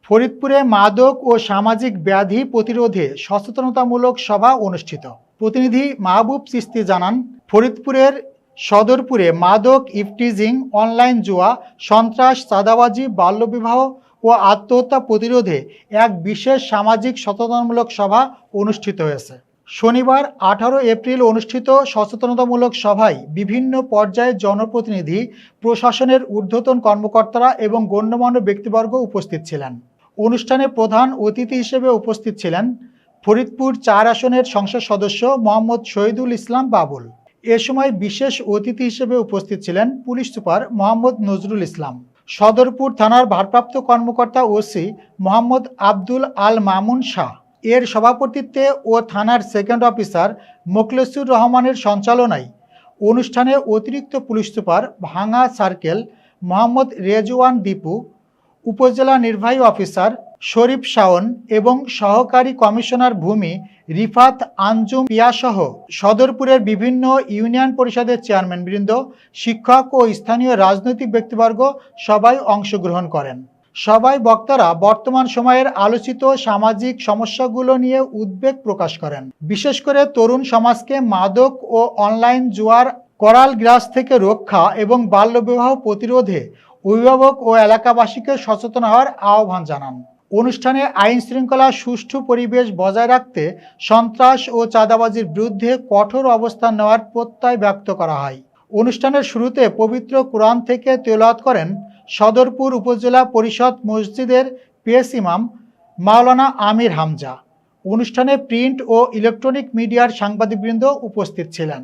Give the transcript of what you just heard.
ফরিদপুরে মাদক ও সামাজিক ব্যাধি প্রতিরোধে সচেতনতামূলক সভা অনুষ্ঠিত। প্রতিনিধি মাহবুব চিস্তি জানান, ফরিদপুরের সদরপুরে মাদক, ইফটিজিং, অনলাইন জুয়া, সন্ত্রাস, চাঁদাবাজি, বাল্যবিবাহ ও আত্মহত্যা প্রতিরোধে এক বিশেষ সামাজিক সচেতনতামূলক সভা অনুষ্ঠিত হয়েছে। শনিবার 18 এপ্রিল অনুষ্ঠিত সচেতনতামূলক সভায় বিভিন্ন পর্যায়ের জনপ্রতিনিধি, প্রশাসনের ঊর্ধ্বতন কর্মকর্তারা এবং গণ্যমান্য ব্যক্তিবর্গ উপস্থিত ছিলেন। অনুষ্ঠানে প্রধান অতিথি হিসেবে উপস্থিত ছিলেন ফরিদপুর 4 আসনের সংসদ সদস্য মোহাম্মদ শহীদুল ইসলাম বাবুল। এ সময় বিশেষ অতিথি হিসেবে উপস্থিত ছিলেন পুলিশ সুপার মোহাম্মদ নজরুল ইসলাম, সদরপুর থানার ভারপ্রাপ্ত কর্মকর্তা ওসি মোহাম্মদ আব্দুল আল মামুন শাহ। এর সভাপতিত্বে ও থানার সেকেন্ড অফিসার মোখলেসুর রহমানের সঞ্চালনায় অনুষ্ঠানে অতিরিক্ত পুলিশ সুপার ভাঙ্গা সার্কেল মোহাম্মদ রেজওয়ান দীপু, উপজেলা নির্বাহী অফিসার শরীফ শাওন এবং সহকারী কমিশনার ভূমি রিফাত আঞ্জুম পিয়াসহ সদরপুরের বিভিন্ন ইউনিয়ন পরিষদের চেয়ারম্যানবৃন্দ, শিক্ষক ও স্থানীয় রাজনৈতিক ব্যক্তিবর্গ সবাই অংশগ্রহণ করেন। সবাই বক্তারা বর্তমান সময়ের আলোচিত সামাজিক সমস্যাগুলো নিয়ে উদ্বেগ প্রকাশ করেন। বিশেষ করে তরুণ সমাজকে মাদক ও অনলাইন জুয়ার করাল গ্রাস থেকে রক্ষা এবং বাল্যবিবাহ প্রতিরোধে অভিভাবক ও এলাকাবাসীকে সচেতন হওয়ার আহ্বান জানান। অনুষ্ঠানে আইন শৃঙ্খলা সুষ্ঠু পরিবেশ বজায় রাখতে সন্ত্রাস ও চাঁদাবাজির বিরুদ্ধে কঠোর অবস্থান নেওয়ার প্রত্যয় ব্যক্ত করা হয়। অনুষ্ঠানের শুরুতে পবিত্র কোরআন থেকে তেলাওয়াত করেন সদরপুর উপজেলা পরিষদ মসজিদের পেশ ইমাম মাওলানা আমির হামজা। অনুষ্ঠানে প্রিন্ট ও ইলেকট্রনিক মিডিয়ার সাংবাদিকবৃন্দ উপস্থিত ছিলেন।